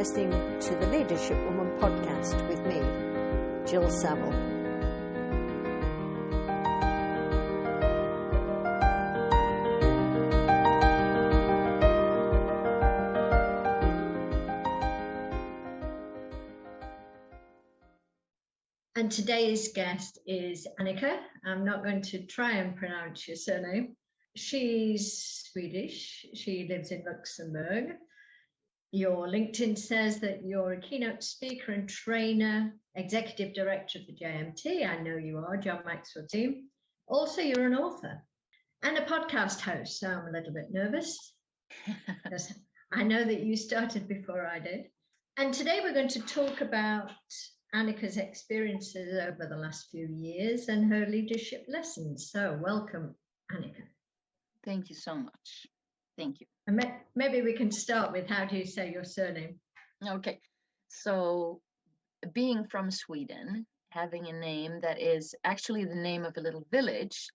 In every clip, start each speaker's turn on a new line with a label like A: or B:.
A: listening to the Leadership Woman podcast with me, Jill Saville.
B: And today's guest is Annica. I'm not going to try and pronounce your surname. She's Swedish. She lives in Luxembourg. Your LinkedIn says that you're a keynote speaker and trainer, executive director of the JMT. I know you are, John Maxwell team. Also, you're an author and a podcast host. So I'm a little bit nervous because I know that you started before I did. And today we're going to talk about Annica's experiences over the last few years and her leadership lessons. So welcome, Annica.
C: Thank you so much. Thank you.
B: And maybe we can start with, how do you say your surname?
C: Okay. So being from Sweden, having a name that is actually the name of a little village,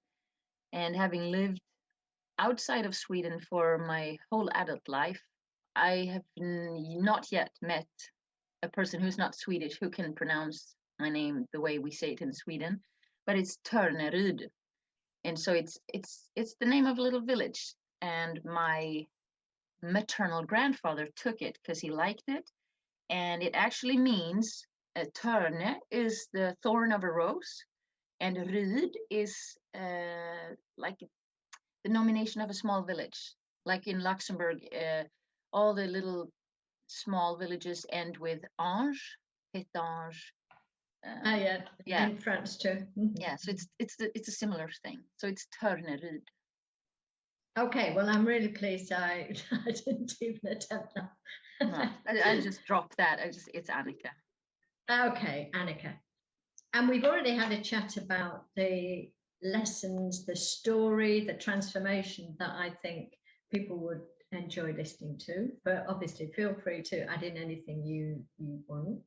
C: and having lived outside of Sweden for my whole adult life, I have not yet met a person who's not Swedish who can pronounce my name the way we say it in Sweden, but it's Torneryd. And so it's the name of a little village, and my maternal grandfather took it because he liked it, and it actually means törne is the thorn of a rose, and ryd is like the nomination of a small village. Like in Luxembourg, all the little small villages end with ange, pétange.
B: Yeah, in France too.
C: Yeah, so it's a similar thing. So it's Torneryd.
B: Okay, well, I'm really pleased I didn't even attempt that.
C: No, I just dropped that. It's Annica.
B: Okay, Annica. And we've already had a chat about the lessons, the story, the transformation that I think people would enjoy listening to. But obviously, feel free to add in anything you want.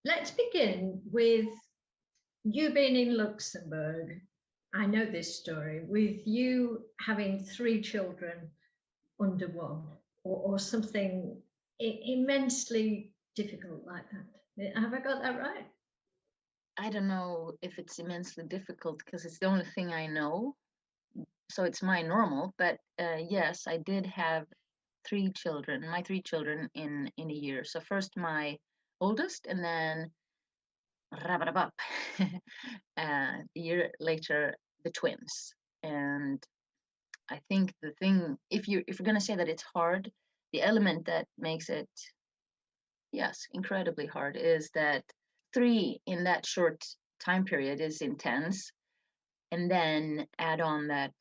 B: Let's begin with you being in Luxembourg. I know this story, with you having 3 children under one, or something immensely difficult like that. Have I got that right?
C: I don't know if it's immensely difficult because it's the only thing I know. So it's my normal. But yes, I did have 3 children, my 3 children in a year. So first my oldest, and then a year later the twins. And I think the thing, if you're going to say that it's hard, the element that makes it, yes, incredibly hard, is that 3 in that short time period is intense. And then add on that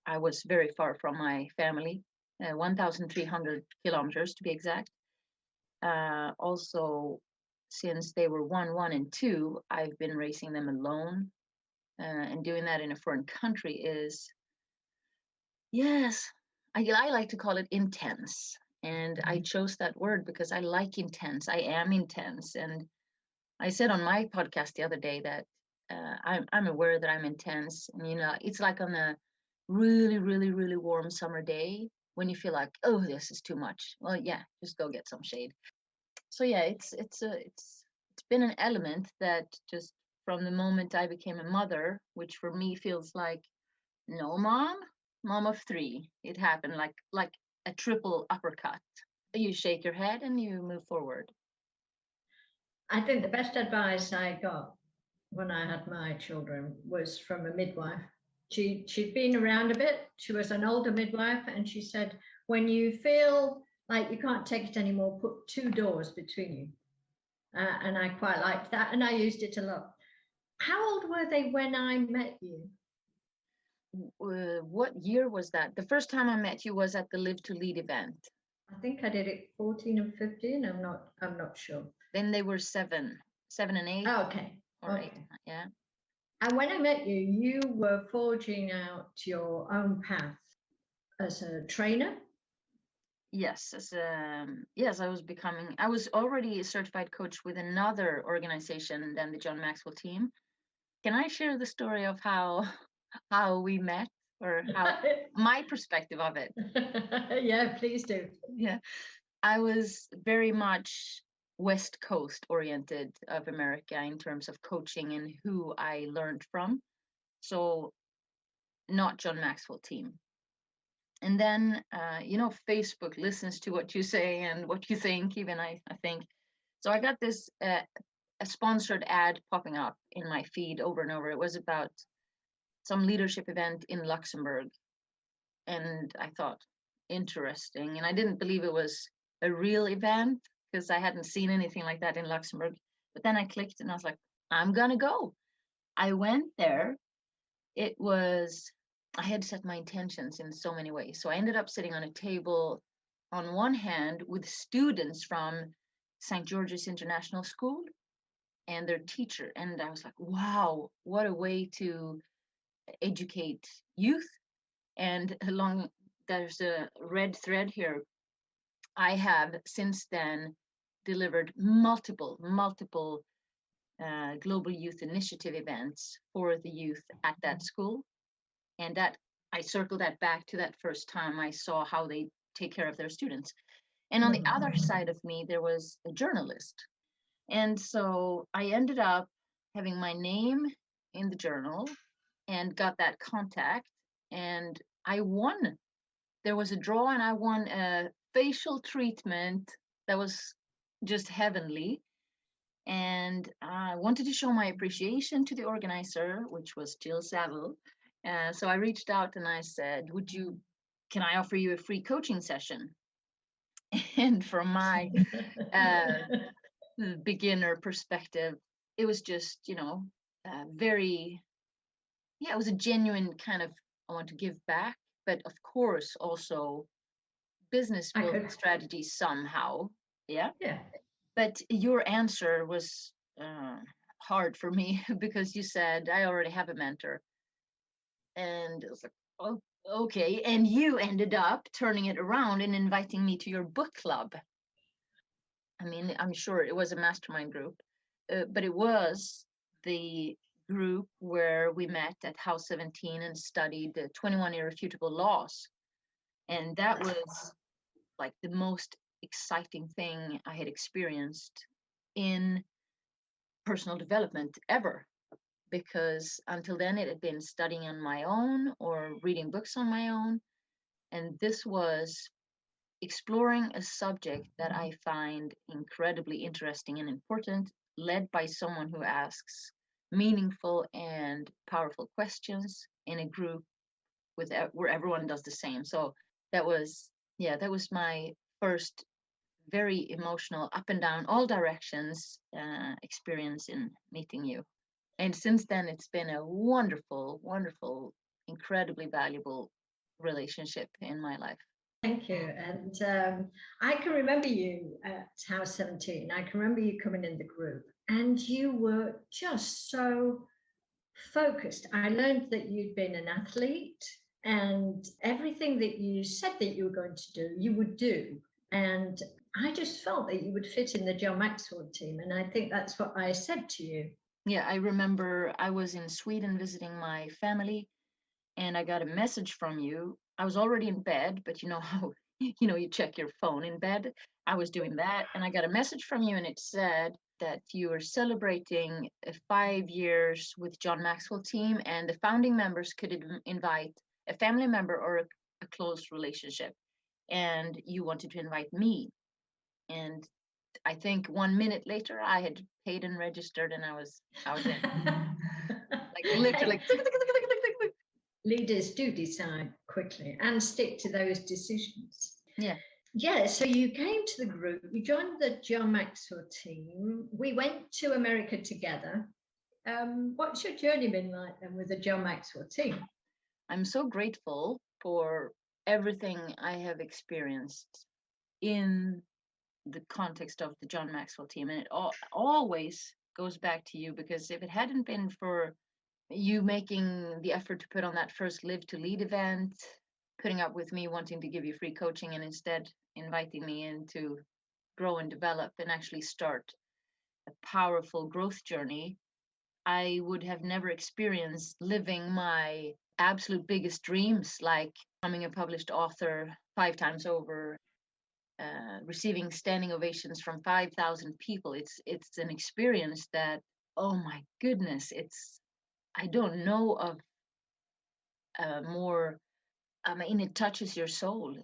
C: I was very far from my family, 1,300 kilometers to be exact. Also, since they were 1, 1, and 2, I've been raising them alone. And doing that in a foreign country is, yes, I like to call it intense. And I chose that word because I like intense. I am intense. And I said on my podcast the other day that I'm aware that I'm intense. And, it's like on a really, really, really warm summer day when you feel like, oh, this is too much. Well, yeah, just go get some shade. So yeah, it's been an element that just from the moment I became a mother, which for me feels like, no, mom of 3. It happened like a triple uppercut. You shake your head and you move forward.
B: I think the best advice I got when I had my children was from a midwife. She'd been around a bit. She was an older midwife, and she said, when you feel like you can't take it anymore, put 2 doors between you. And I quite liked that, and I used it a lot. How old were they when I met you?
C: What year was that? The first time I met you was at the Live to Lead event.
B: I think I did it 14 and 15. I'm not sure.
C: Then they were 7 and 8.
B: Oh, okay.
C: Or 8, yeah.
B: And when I met you, you were forging out your own path as a trainer.
C: Yes, I was already a certified coach with another organization than the John Maxwell team. Can I share the story of how we met, or how my perspective of it?
B: Yeah, please do.
C: Yeah, I was very much West Coast oriented of America in terms of coaching and who I learned from. So not John Maxwell team. And then, Facebook listens to what you say and what you think, even I think. So I got this a sponsored ad popping up in my feed over and over. It was about some leadership event in Luxembourg. And I thought, interesting. And I didn't believe it was a real event because I hadn't seen anything like that in Luxembourg. But then I clicked and I was like, I'm going to go. I went there. I had set my intentions in so many ways. So I ended up sitting on a table on one hand with students from St. George's International School and their teacher. And I was like, wow, what a way to educate youth. And there's a red thread here. I have since then delivered multiple global youth initiative events for the youth at that school. And that I circle that back to that first time I saw how they take care of their students. And on the other side of me, there was a journalist. And so I ended up having my name in the journal and got that contact. And I won. There was a draw and I won a facial treatment that was just heavenly. And I wanted to show my appreciation to the organizer, which was Jill Saville. So I reached out and I said, can I offer you a free coaching session? And from my beginner perspective, it was just, it was a genuine kind of, I want to give back, but of course also business building strategy somehow. Yeah. But your answer was hard for me because you said, I already have a mentor. And it was like, oh, okay. And you ended up turning it around and inviting me to your book club. I mean, I'm sure it was a mastermind group, but it was the group where we met at House 17 and studied the 21 irrefutable laws. And that was like the most exciting thing I had experienced in personal development ever. Because until then it had been studying on my own or reading books on my own. And this was exploring a subject that I find incredibly interesting and important, led by someone who asks meaningful and powerful questions in a group where everyone does the same. So that was my first very emotional, up and down, all directions experience in meeting you. And since then, it's been a wonderful, wonderful, incredibly valuable relationship in my life.
B: Thank you. And I can remember you at House 17. I can remember you coming in the group and you were just so focused. I learned that you'd been an athlete and everything that you said that you were going to do, you would do. And I just felt that you would fit in the John Maxwell team. And I think that's what I said to you.
C: Yeah, I remember I was in Sweden visiting my family and I got a message from you. I was already in bed, but you know how, you check your phone in bed. I was doing that and I got a message from you and it said that you were celebrating 5 years with John Maxwell team and the founding members could invite a family member or a close relationship. And you wanted to invite me. And I think 1 minute later, I had paid and registered, and I was in. Like literally.
B: Leaders do decide quickly and stick to those decisions.
C: Yeah.
B: Yeah. So you came to the group. You joined the John Maxwell team. We went to America together. What's your journey been like then with the John Maxwell team?
C: I'm so grateful for everything I have experienced in the context of the John Maxwell team. And it always goes back to you, because if it hadn't been for you making the effort to put on that first Live to Lead event, putting up with me wanting to give you free coaching and instead inviting me in to grow and develop and actually start a powerful growth journey, I would have never experienced living my absolute biggest dreams, like becoming a published author 5 times over, receiving standing ovations from 5,000 people. It's an experience that, oh my goodness, I don't know of more. I mean, it touches your soul.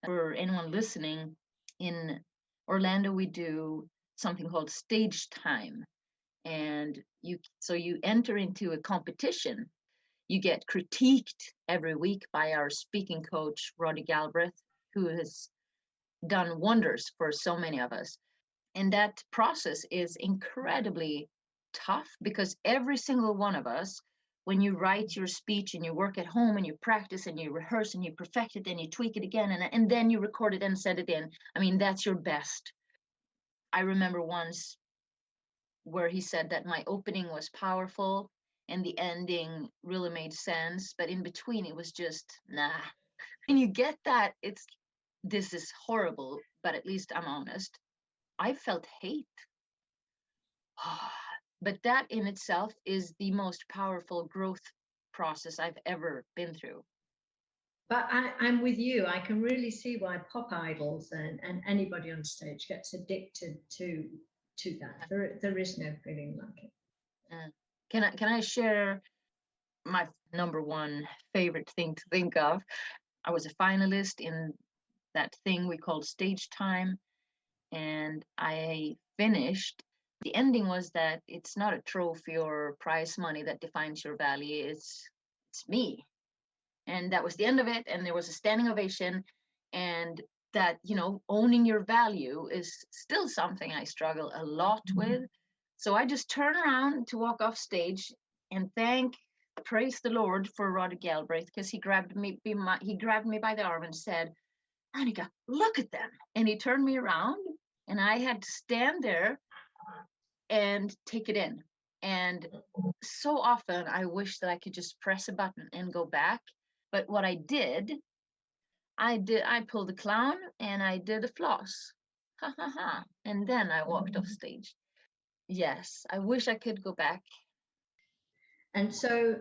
C: For anyone listening, in Orlando, we do something called stage time, and you enter into a competition. You get critiqued every week by our speaking coach, Roddy Galbraith, who has done wonders for so many of us. And that process is incredibly tough because every single one of us, when you write your speech and you work at home and you practice and you rehearse and you perfect it and you tweak it again and then you record it and send it in, I mean, that's your best. I remember once where he said that my opening was powerful and the ending really made sense, but in between it was just nah. And you get that, this is horrible, but at least I'm honest. I felt hate. But that in itself is the most powerful growth process I've ever been through.
B: But I'm with you. I can really see why pop idols and anybody on stage gets addicted to that. There is no feeling like it.
C: Can I share my number one favorite thing to think of? I was a finalist in that thing we called stage time, and I finished. The ending was that it's not a trophy or prize money that defines your value. It's me. And that was the end of it. And there was a standing ovation. And that, owning your value is still something I struggle a lot with. So I just turn around to walk off stage and praise the Lord for Roddy Galbraith, because he grabbed me by the arm and said, "Annica, look at them." And he turned me around and I had to stand there and take it in. And so often I wish that I could just press a button and go back. But what I pulled a clown and I did a floss. Ha ha ha. And then I walked off stage. Yes, I wish I could go back.
B: And so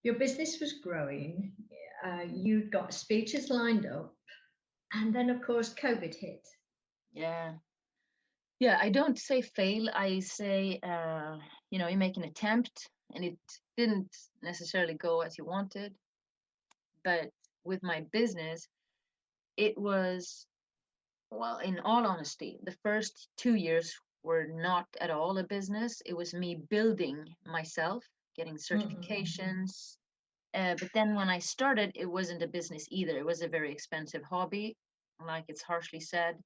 B: your business was growing. You'd got speeches lined up. And then, of course, COVID hit.
C: Yeah. Yeah, I don't say fail. I say, you make an attempt and it didn't necessarily go as you wanted. But with my business, it was, well, in all honesty, the first 2 years were not at all a business. It was me building myself, getting certifications. But then when I started, it wasn't a business either. It was a very expensive hobby, like it's harshly said.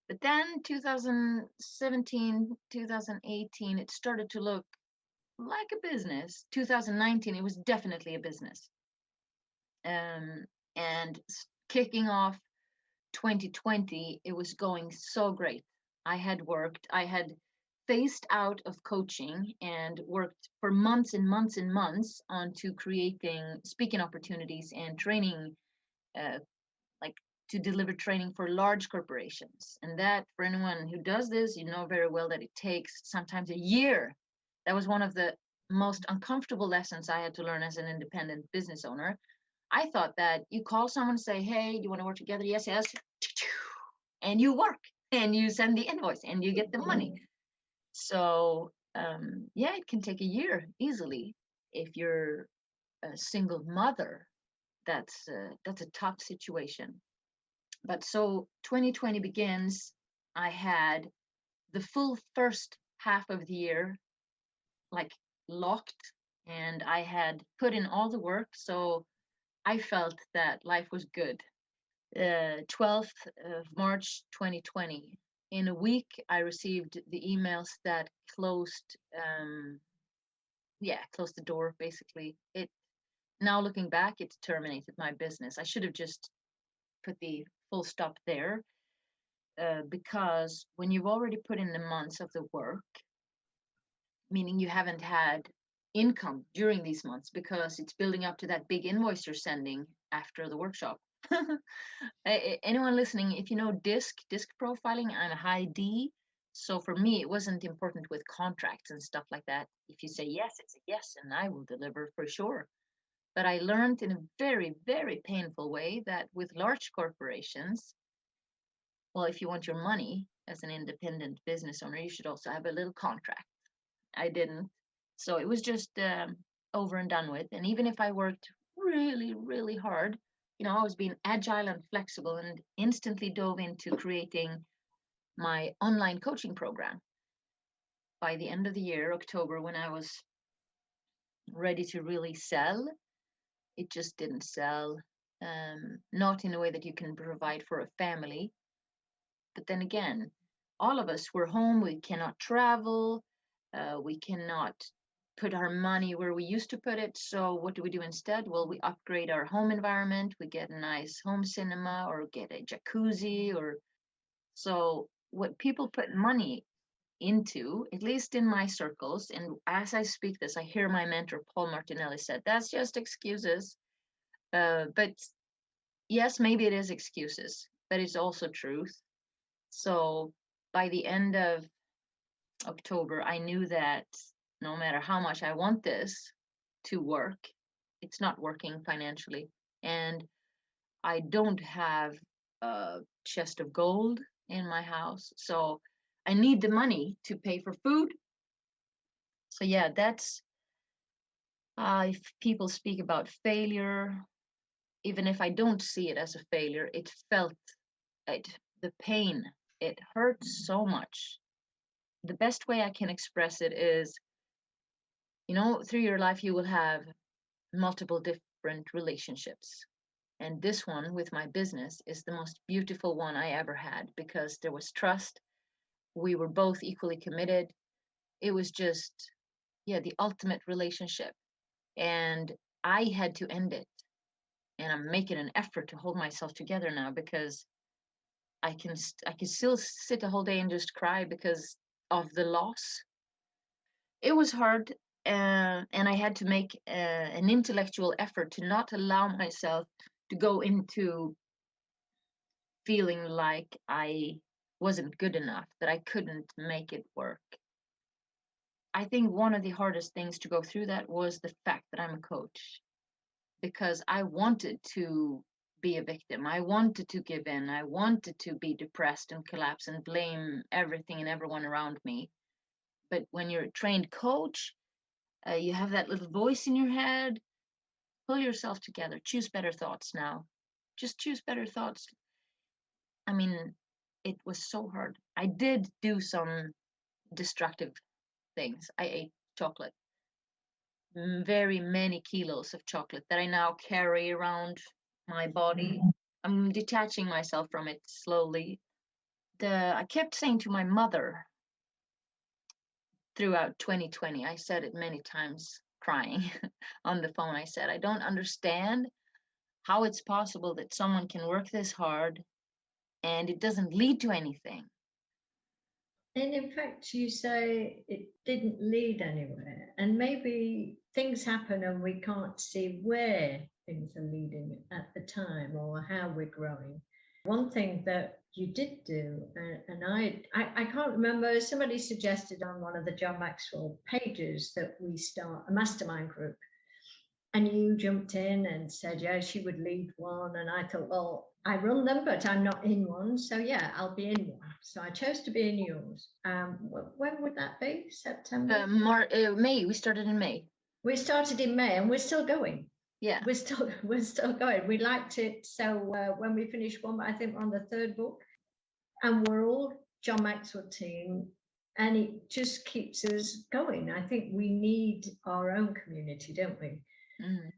C: But then 2017, 2018, it started to look like a business. 2019, it was definitely a business. And kicking off 2020, it was going so great. I had phased out of coaching and worked for months and months and months onto creating speaking opportunities and training, like to deliver training for large corporations. And that, for anyone who does this, you know very well that it takes sometimes a year. That was one of the most uncomfortable lessons I had to learn as an independent business owner. I thought that you call someone and say, "Hey, do you want to work together?" Yes, yes. And you work and you send the invoice and you get the money. So yeah, it can take a year easily if you're a single mother. That's a tough situation. But so 2020 begins. I had the full first half of the year like locked, and I had put in all the work. So I felt that life was good. 12th of March 2020. In a week, I received the emails that closed the door basically. Now looking back, it terminated my business. I should have just put the full stop there, because when you've already put in the months of the work, meaning you haven't had income during these months because it's building up to that big invoice you're sending after the workshop. Anyone listening, if you know disc profiling, I'm a high D. So for me, it wasn't important with contracts and stuff like that. If you say yes, it's a yes, and I will deliver for sure. But I learned in a very, very painful way that with large corporations, well, if you want your money as an independent business owner, you should also have a little contract. I didn't. So it was just over and done with. And even if I worked really, really hard, I was being agile and flexible and instantly dove into creating my online coaching program. By the end of the year, October, when I was ready to really sell, it just didn't sell. Not in a way that you can provide for a family. But then again, all of us, we're home, we cannot travel, we cannot put our money where we used to put it. So what do we do instead? Well, we upgrade our home environment, we get a nice home cinema or get a jacuzzi. Or so what people put money into, at least in my circles, and as I speak this, I hear my mentor Paul Martinelli said, that's just excuses. But yes, maybe it is excuses, but it's also truth. So by the end of October, I knew that no matter how much I want this to work, it's not working financially. And I don't have a chest of gold in my house. So I need the money to pay for food. So yeah, that's if people speak about failure, even if I don't see it as a failure, it felt it, the pain, it hurts so much. The best way I can express it is, through your life, you will have multiple different relationships. And this one with my business is the most beautiful one I ever had because there was trust. We were both equally committed. It was just, yeah, the ultimate relationship. And I had to end it. And I'm making an effort to hold myself together now because I can still sit a whole day and just cry because of the loss. It was hard, and I had to make an intellectual effort to not allow myself to go into feeling like I wasn't good enough, that I couldn't make it work. I think one of the hardest things to go through that was the fact that I'm a coach, because I wanted to be a victim. I wanted to give in. I wanted to be depressed and collapse and blame everything and everyone around me. But when you're a trained coach, you have that little voice in your head. Pull yourself together. Choose better thoughts now. Just choose better thoughts. I mean, it was so hard. I did do some destructive things. I ate chocolate, very many kilos of chocolate that I now carry around my body. I'm detaching myself from it slowly. I kept saying to my mother throughout 2020, I said it many times, crying on the phone. I said, I don't understand how it's possible that someone can work this hard and it doesn't lead to anything.
B: And in fact, you say it didn't lead anywhere, and maybe things happen and we can't see where things are leading at the time or how we're growing. One thing that you did do, and I can't remember, somebody suggested on one of the John Maxwell pages that we start a mastermind group. And you jumped in and said, yeah, she would lead one. And I thought, well, I run them, but I'm not in one. So yeah, I'll be in one. So I chose to be in yours. When would that be? September?
C: May. We started in May.
B: We started in May and we're still going.
C: Yeah.
B: We're still going. We liked it. So when we finished one, I think we're on the third book. And we're all John Maxwell team. And it just keeps us going. I think we need our own community, don't we? Mm-hmm.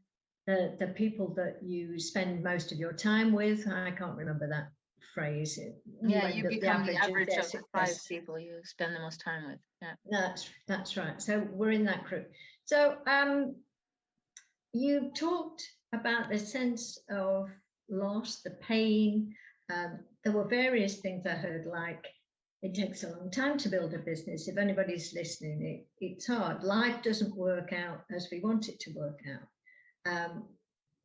B: The people that you spend most of your time with. I can't remember that phrase.
C: Yeah, you become the average of the 5 people you spend the most time with. Yeah,
B: that's right. So we're in that group. So you talked about the sense of loss, the pain. There were various things I heard, like it takes a long time to build a business. If anybody's listening, it's hard. Life doesn't work out as we want it to work out.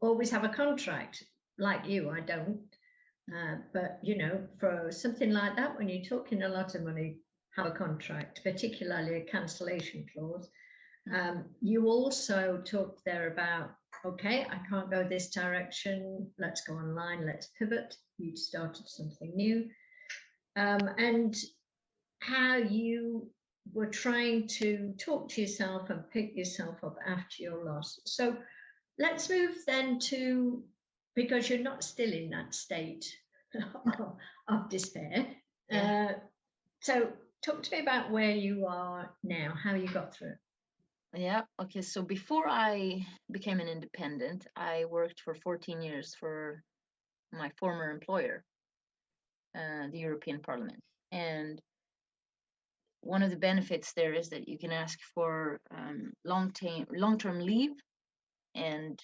B: Always have a contract, like you, I don't. But, for something like that, when you're talking a lot of money, have a contract, particularly a cancellation clause. You also talked there about, okay, I can't go this direction. Let's go online. Let's pivot. You started something new. and how you were trying to talk to yourself and pick yourself up after your loss. So let's move then to, because you're not still in that state of despair.
C: Yeah.
B: So talk to me about where you are now, how you got through it.
C: Yeah. Okay. So before I became an independent, I worked for 14 years for my former employer, the European Parliament. And one of the benefits there is that you can ask for long-term leave. And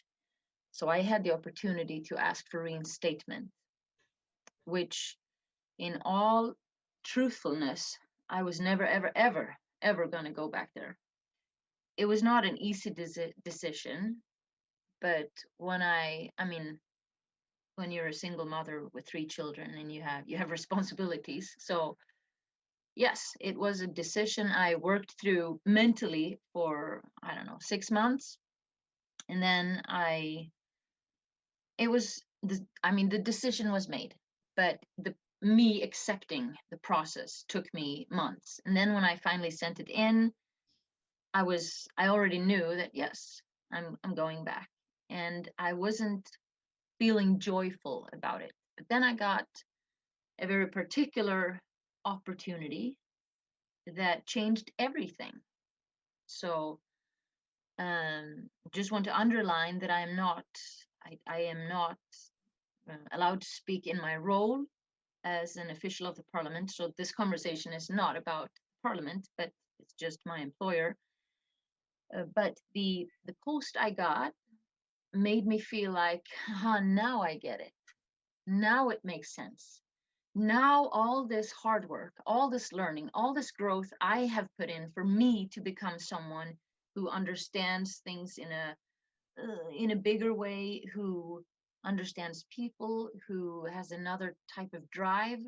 C: so I had the opportunity to ask for reinstatement, which in all truthfulness, I was never, ever, ever, ever going to go back there. It was not an easy decision, but I mean, when you're a single mother with 3 children and you have responsibilities, so yes, it was a decision I worked through mentally for, I don't know, 6 months. And then the decision was made, but me accepting the process took me months. And then when I finally sent it in, I already knew that, yes, I'm going back. And I wasn't feeling joyful about it. But then I got a very particular opportunity that changed everything. So just want to underline that I am not allowed to speak in my role as an official of the parliament. So this conversation is not about parliament, but it's just my employer. But the post I got made me feel like, now I get it. Now it makes sense. Now all this hard work, all this learning, all this growth I have put in for me to become someone who understands things in a bigger way, who understands people, who has another type of drive.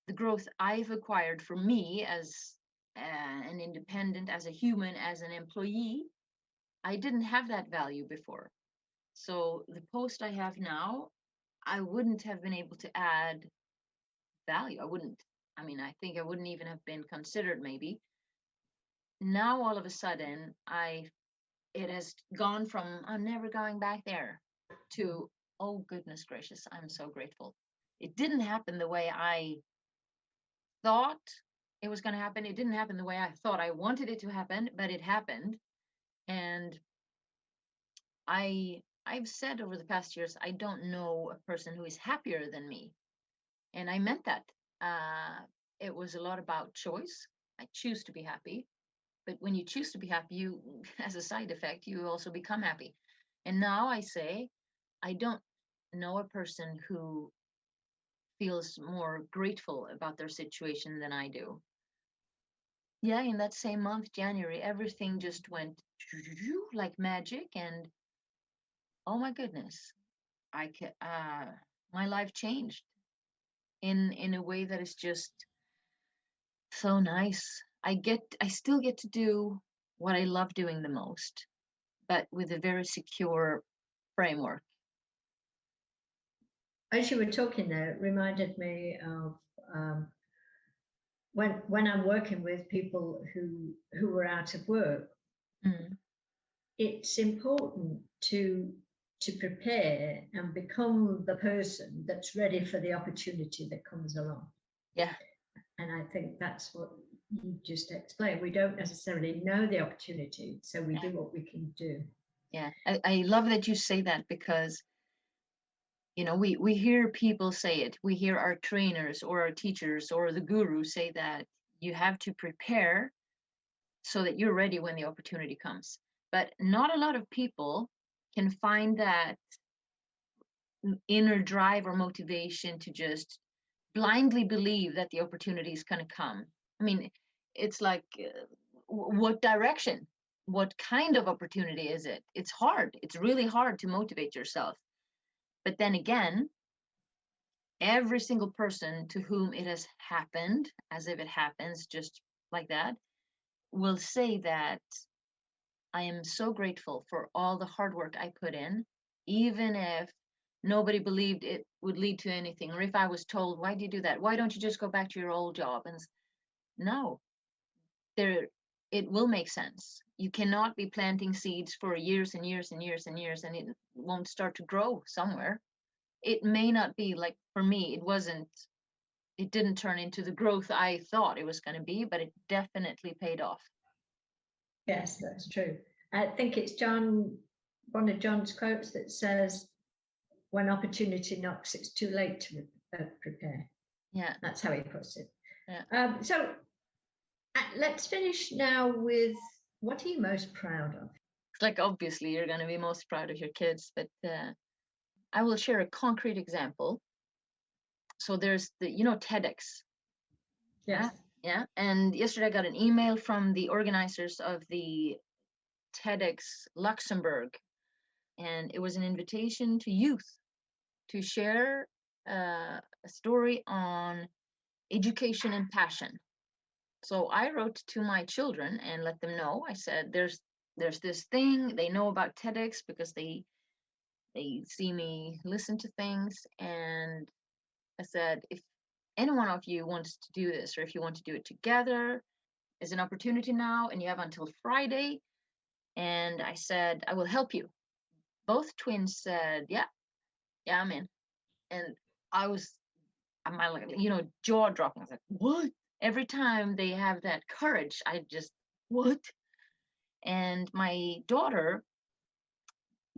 C: The growth I've acquired for me as an independent, as a human, as an employee, I didn't have that value before. So the post I have now, I wouldn't have been able to add value. I think I wouldn't even have been considered maybe. Now all of a sudden, it has gone from I'm never going back there to, oh goodness gracious, I'm so grateful. It didn't happen the way I thought it was going to happen. It didn't happen the way I thought I wanted it to happen, but it happened. And I've said over the past years, I don't know a person who is happier than me. And I meant that. It was a lot about choice. I choose to be happy. But when you choose to be happy, you, as a side effect, you also become happy. And now I say, I don't know a person who feels more grateful about their situation than I do. Yeah, in that same month, January, everything just went like magic. And oh my goodness, my life changed in a way that is just so nice. I still get to do what I love doing the most, but with a very secure framework.
B: As you were talking there, it reminded me of when I'm working with people who were out of work.
C: Mm.
B: It's important to prepare and become the person that's ready for the opportunity that comes along.
C: Yeah.
B: And I think that's what you just explained. We don't necessarily know the opportunity, so we do what we can do.
C: Yeah, I love that you say that, because we hear people say it. We hear our trainers or our teachers or the guru say that you have to prepare so that you're ready when the opportunity comes. But not a lot of people can find that inner drive or motivation to just blindly believe that the opportunity is going to come. I mean, it's like, what direction? What kind of opportunity is it? It's hard. It's really hard to motivate yourself. But then again, every single person to whom it has happened, as if it happens just like that, will say that I am so grateful for all the hard work I put in, even if nobody believed it would lead to anything. Or if I was told, why do you do that? Why don't you just go back to your old job? And no, it will make sense. You cannot be planting seeds for years and years and years and years, and it won't start to grow somewhere. It may not be like, for me, it didn't turn into the growth I thought it was going to be, but it definitely paid off.
B: Yes, that's true. I think it's one of John's quotes that says, when opportunity knocks, it's too late to prepare.
C: Yeah.
B: That's how he puts it.
C: Yeah.
B: So let's finish now with, what are you most proud of?
C: Like, obviously, you're going to be most proud of your kids, but I will share a concrete example. So there's the, TEDx.
B: Yes.
C: Yeah. And yesterday I got an email from the organizers of the TEDx Luxembourg, and it was an invitation to youth to share a story on education and passion. So I wrote to my children and let them know. I said, there's this thing. They know about TEDx because they see me listen to things. And I said, if any one of you wants to do this, or if you want to do it together, is an opportunity now, and you have until Friday. And I said, I will help you. Both twins said, yeah, I'm in. And I'm like, jaw dropping. I was like, what? Every time they have that courage, I just, what? And my daughter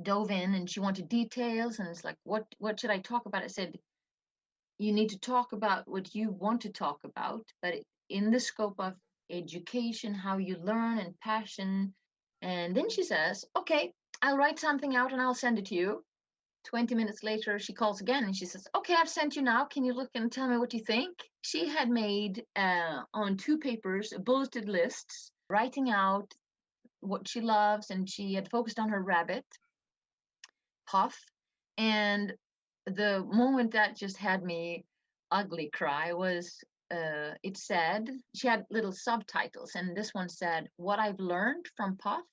C: dove in and she wanted details, and it's like, what should I talk about? I said, you need to talk about what you want to talk about, but in the scope of education, how you learn, and passion. And then she says, okay, I'll write something out and I'll send it to you. 20 minutes later, she calls again and she says, okay, I've sent you now. Can you look and tell me what you think? She had made on 2 papers bulleted lists, writing out what she loves, and she had focused on her rabbit, Puff. And the moment that just had me ugly cry was, it said, she had little subtitles, and this one said, what I've learned from Puff,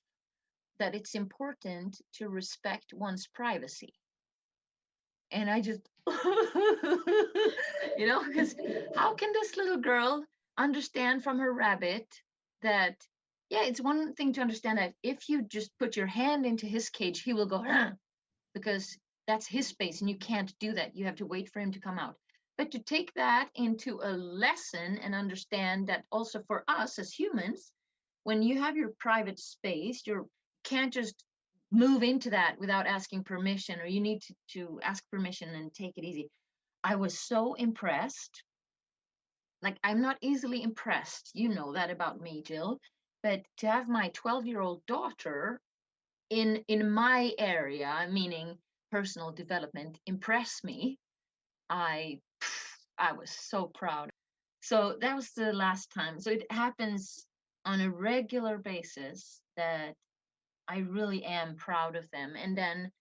C: that it's important to respect one's privacy. And I just, because how can this little girl understand from her rabbit that, yeah, it's one thing to understand that if you just put your hand into his cage, he will go, because that's his space and you can't do that. You have to wait for him to come out. But to take that into a lesson and understand that also for us as humans, when you have your private space, you can't just move into that without asking permission, or you need to ask permission and take it easy. I was so impressed. Like, I'm not easily impressed. You know that about me, Jill. But to have my 12-year-old daughter in my area, meaning personal development, impress me, I was so proud. So that was the last time. So it happens on a regular basis that I really am proud of them. And then,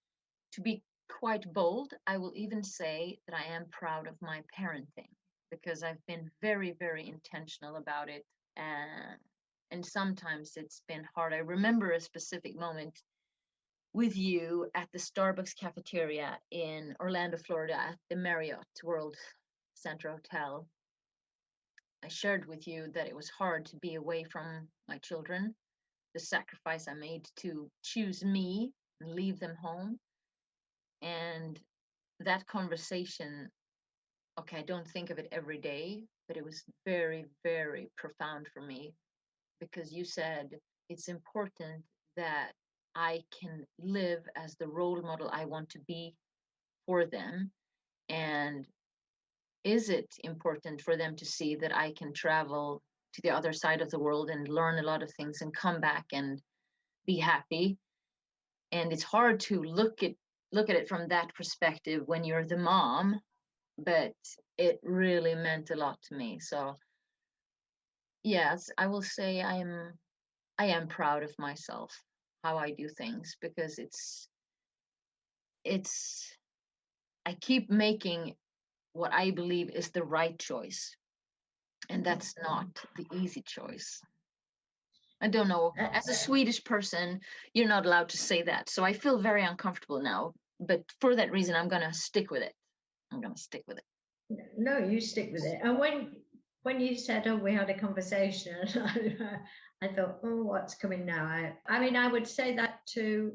C: to be quite bold, I will even say that I am proud of my parenting, because I've been very, very intentional about it. And sometimes it's been hard. I remember a specific moment with you at the Starbucks cafeteria in Orlando, Florida, at the Marriott World Center Hotel. I shared with you that it was hard to be away from my children, the sacrifice I made to choose me and leave them home. And that conversation, okay, I don't think of it every day, but it was very, very profound for me, because you said it's important that I can live as the role model I want to be for them. And is it important for them to see that I can travel to the other side of the world and learn a lot of things and come back and be happy? And it's hard to look at it from that perspective when you're the mom, but it really meant a lot to me. So yes, I will say I am proud of myself, how I do things, because it's I keep making what I believe is the right choice, and that's not the easy choice. I don't know, as a Swedish person, you're not allowed to say that, so I feel very uncomfortable now but for that reason, I'm going to stick with it. I'm going to stick with it.
B: No, you stick with it. And when you said, oh, we had a conversation, I thought, oh, what's coming now? I mean, I would say that to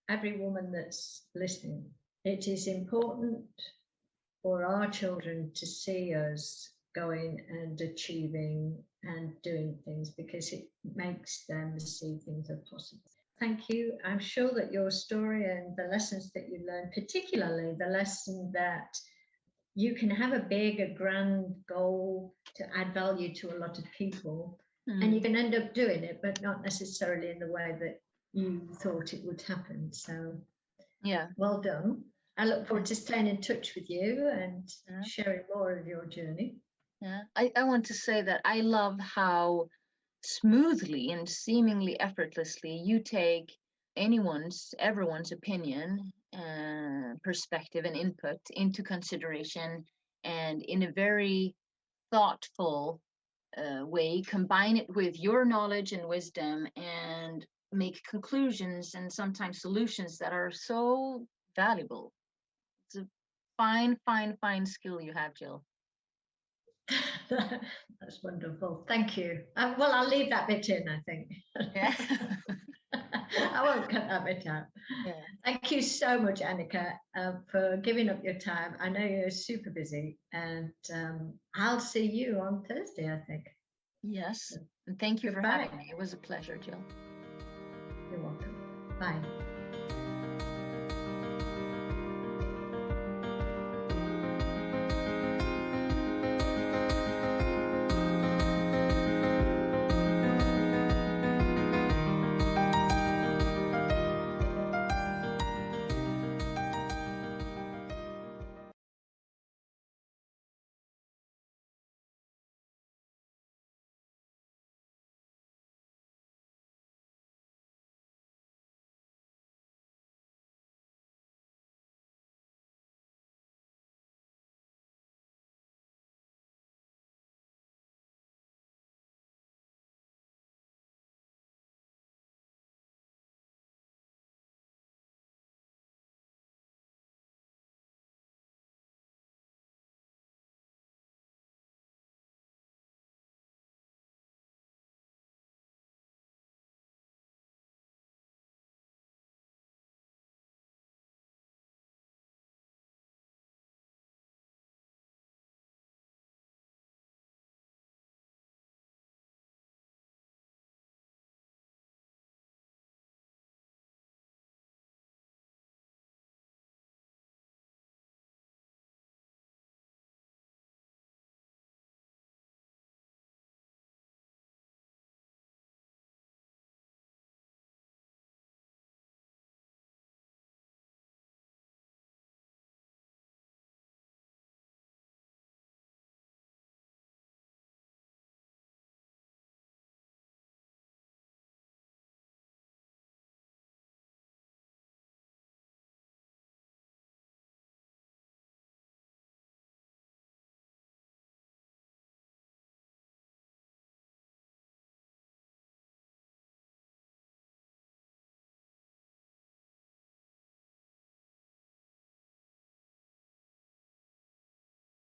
B: every woman that's listening. It is important for our children to see us going and achieving and doing things, because it makes them see things as possible. Thank you. I'm sure that your story and the lessons that you learned, particularly the lesson that you can have a big, a grand goal to add value to a lot of people, and you can end up doing it, but not necessarily in the way that you thought it would happen. So
C: yeah,
B: well done. I look forward to staying in touch with you and sharing more of your journey.
C: Yeah, I want to say that I love how smoothly and seemingly effortlessly you take everyone's opinion, perspective, and input into consideration, and in a very thoughtful way, combine it with your knowledge and wisdom, and make conclusions and sometimes solutions that are so valuable. It's a fine skill you have, Jill.
B: That's wonderful. Thank you. Well, I'll leave that bit in, I think.
C: Yeah.
B: I won't cut that bit out. Yeah. Thank you so much, Annica, for giving up your time. I know you're super busy, and I'll see you on Thursday, I think.
C: Yes. And thank you for having me. It was a pleasure, Jill.
B: You're welcome. Bye.